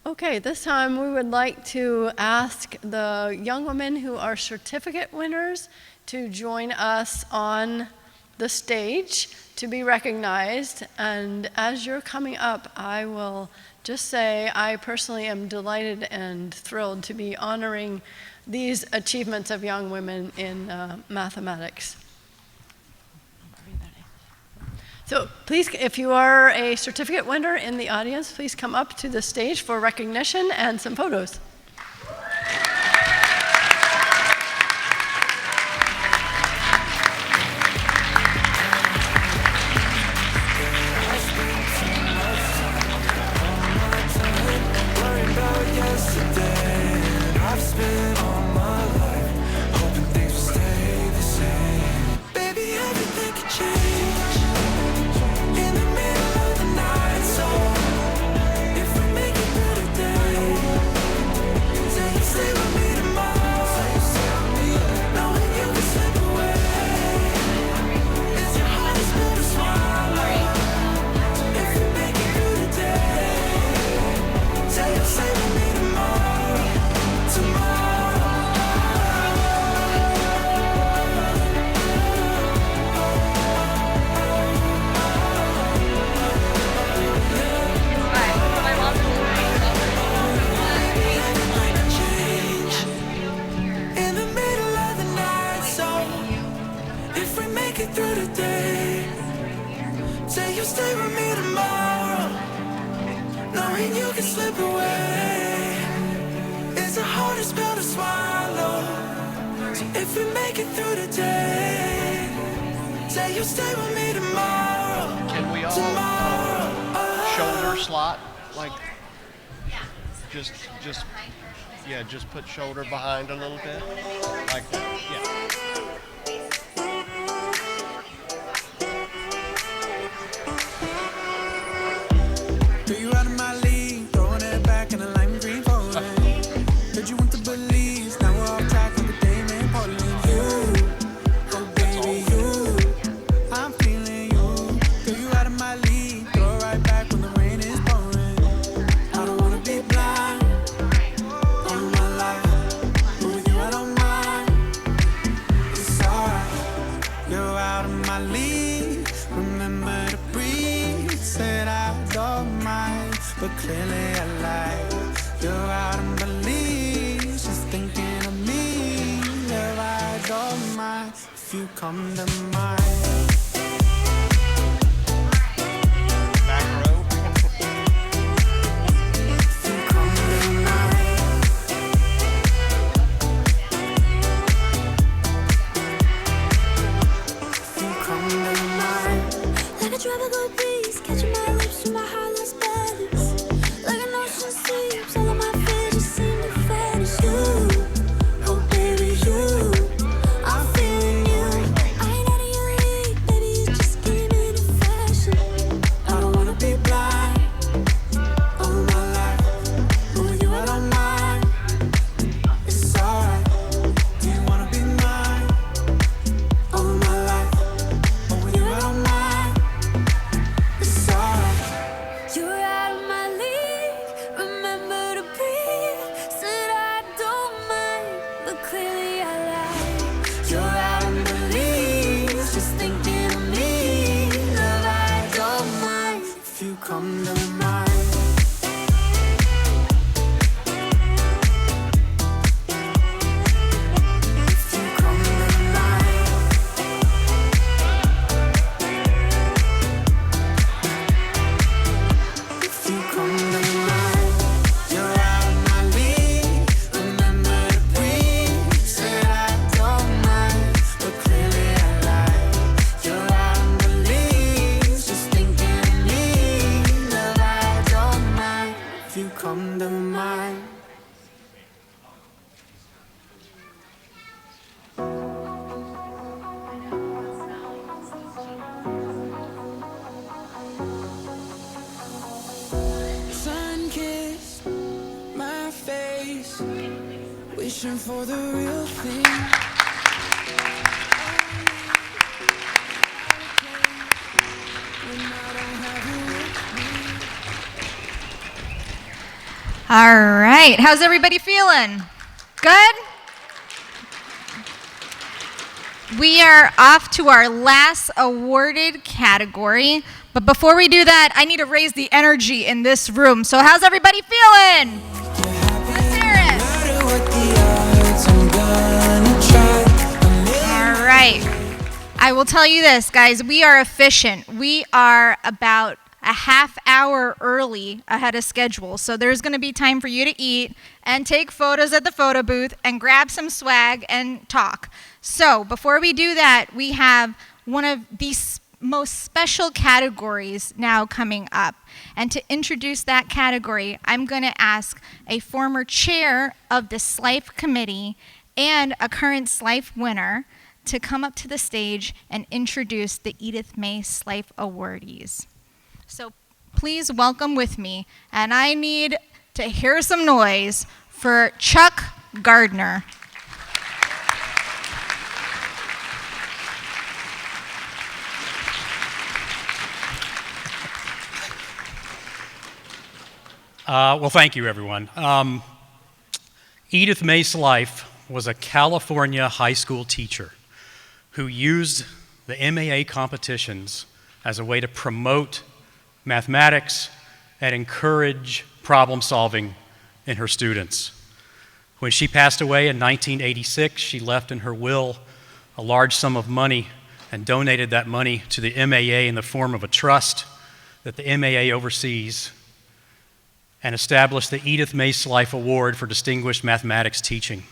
Okay, this time we would like to ask the young women who are certificate winners to join us on the stage to be recognized. And as you're coming up, I will just say I personally am delighted and thrilled to be honoring these achievements of young women in mathematics. So please, if you are a certificate winner in the audience, please come up to the stage for recognition and some photos. Can we all shoulder slot, like just put shoulder behind a little bit, like that. Yeah. All right. How's everybody feeling? Good? We are off to our last awarded category. But before we do that, I need to raise the energy in this room. So how's everybody feeling? Let's hear it. All right. I will tell you this, guys. We are efficient. We are about a half hour early ahead of schedule. So there's going to be time for you to eat and take photos at the photo booth and grab some swag and talk. So before we do that, we have one of these most special categories now coming up. And to introduce that category, I'm going to ask a former chair of the Sliffe Committee and a current Sliffe winner to come up to the stage and introduce the Edith May Sliffe awardees. So please welcome with me, and I need to hear some noise for Chuck Gardner. Well, thank you, everyone. Edith May Sliffe was a California high school teacher who used the MAA competitions as a way to promote mathematics and encourage problem solving in her students. When she passed away in 1986, she left in her will a large sum of money and donated that money to the MAA in the form of a trust that the MAA oversees, and established the Edith May Sliffe Award for Distinguished Mathematics Teaching.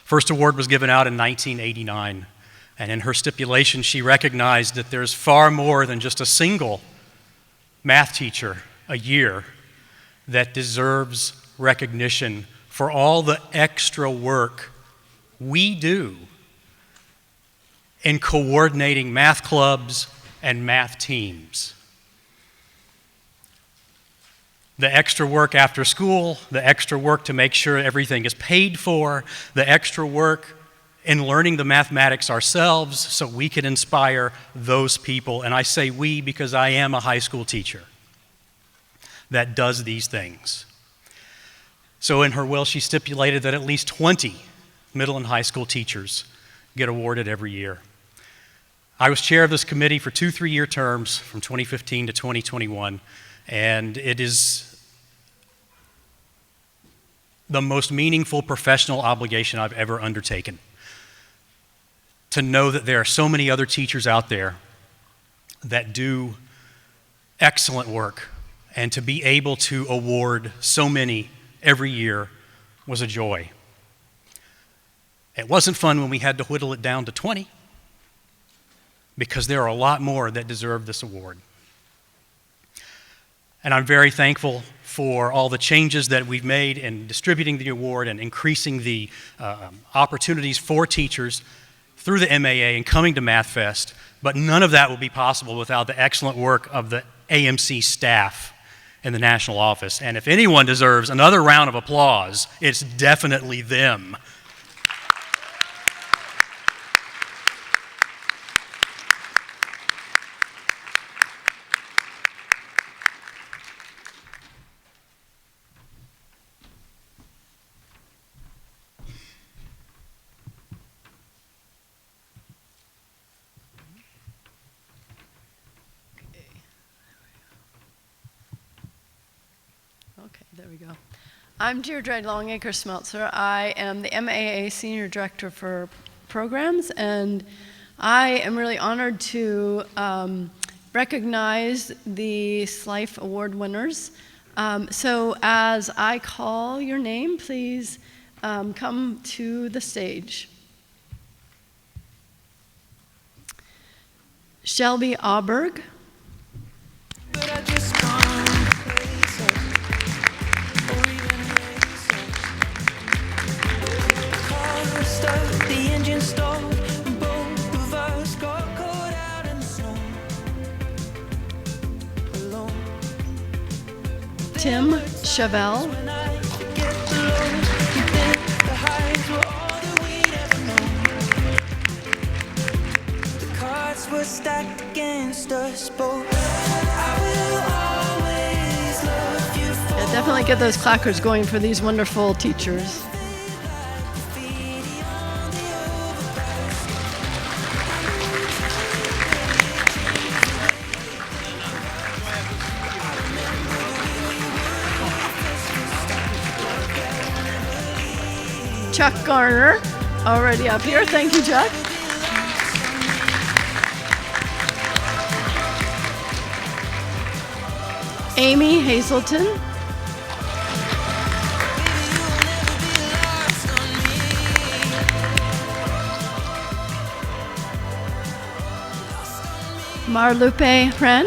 First award was given out in 1989, and in her stipulation she recognized that there's far more than just a single math teacher a year that deserves recognition for all the extra work we do in coordinating math clubs and math teams. The extra work after school, the extra work to make sure everything is paid for, the extra work in learning the mathematics ourselves so we can inspire those people. And I say we because I am a high school teacher that does these things. So in her will, she stipulated that at least 20 middle and high school teachers get awarded every year. I was chair of this committee for 2 3-year terms from 2015 to 2021, and it is the most meaningful professional obligation I've ever undertaken. To know that there are so many other teachers out there that do excellent work, and to be able to award so many every year was a joy. It wasn't fun when we had to whittle it down to 20, because there are a lot more that deserve this award. And I'm very thankful for all the changes that we've made in distributing the award and increasing the opportunities for teachers through the MAA and coming to MathFest, but none of that would be possible without the excellent work of the AMC staff in the national office. And if anyone deserves another round of applause, it's definitely them. Okay, there we go. I'm Deirdre Longacre-Smeltzer. I am the MAA Senior Director for Programs, and I am really honored to recognize the Sliffe Award winners. So as I call your name, please come to the stage. Shelby Auberg. Tim Chevelle. Were stacked against us both. I will always love you for Definitely get those clackers going for these wonderful teachers. Chuck Garner, already up here. Thank you, Chuck. Amy Hazelton. Marlupe Hren.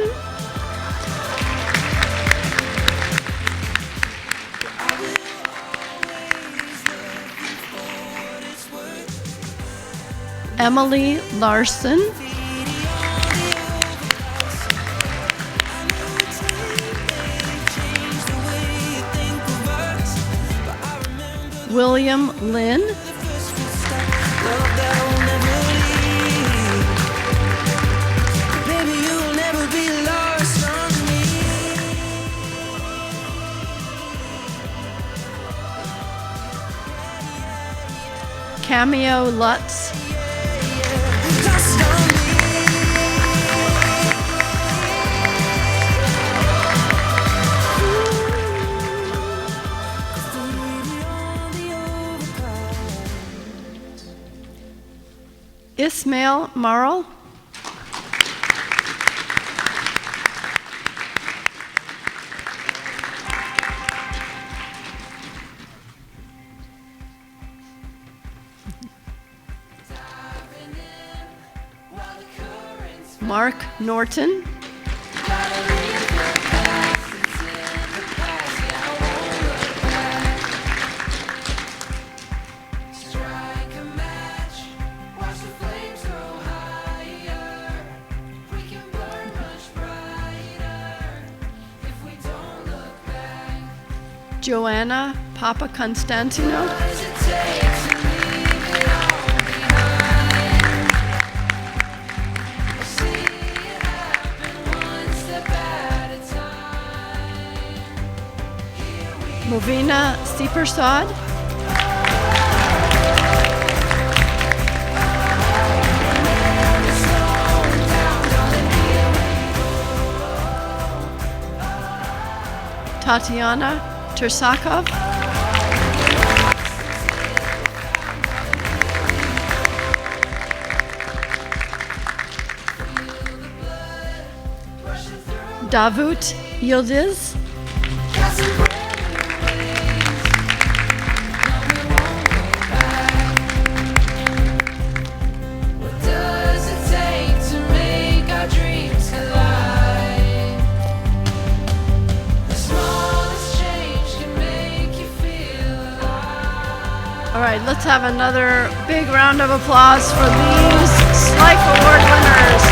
Emily Larson. William Lynn. Cameo Lutz. Ismail Marl. Mark Norton. Joanna Papa Constantino. Movina Sipersad. Tatiana Tersakov. Davut Yildiz. All right, let's have another big round of applause for these Sliffe Award winners.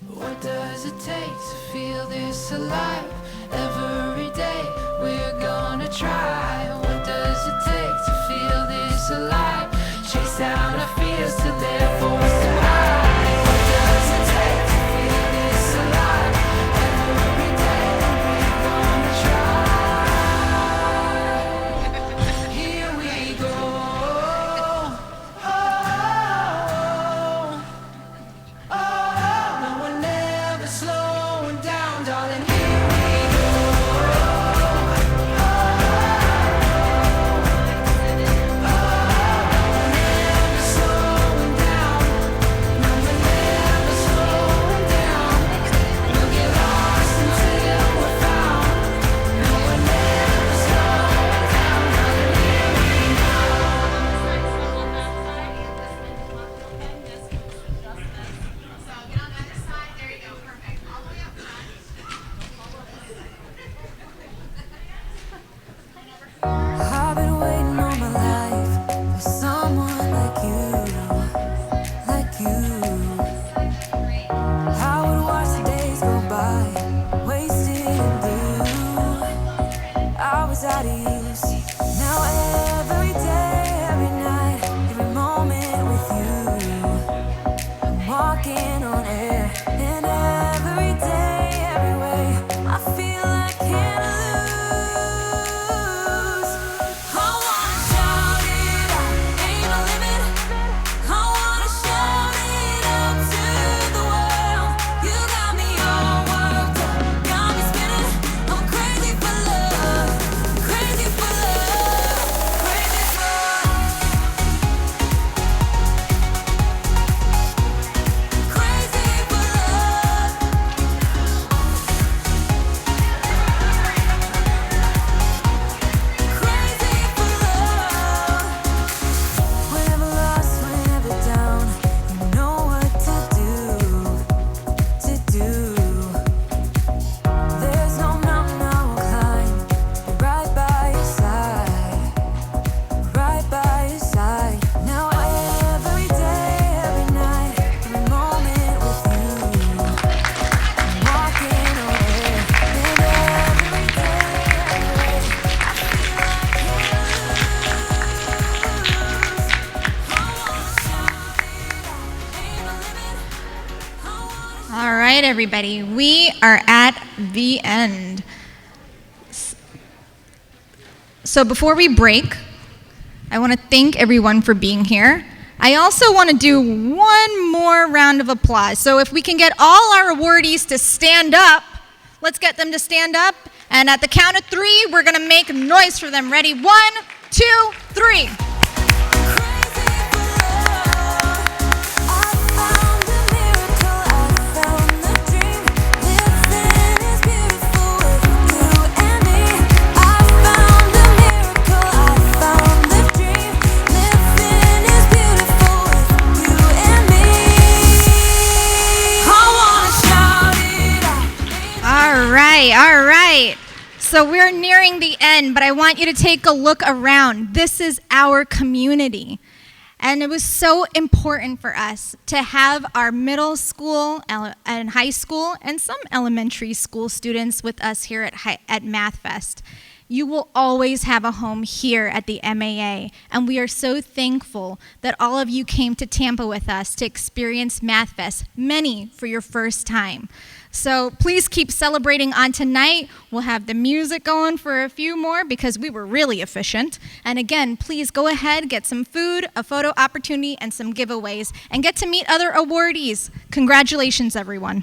What does it take to feel this alive? Every day we're gonna try. right, everybody, we are at the end. So before we break, I want to thank everyone for being here. I also want to do one more round of applause. So if we can get all our awardees to stand up, let's get them to stand up. And at the count of 3, we're going to make noise for them. Ready? 1, 2, 3. All right. So we're nearing the end, but I want you to take a look around. This is our community. And it was so important for us to have our middle school and high school and some elementary school students with us here at MathFest. You will always have a home here at the MAA, and we are so thankful that all of you came to Tampa with us to experience MathFest, many for your first time. So please keep celebrating on tonight. We'll have the music going for a few more because we were really efficient. And again, please go ahead, get some food, a photo opportunity, and some giveaways, and get to meet other awardees. Congratulations, everyone.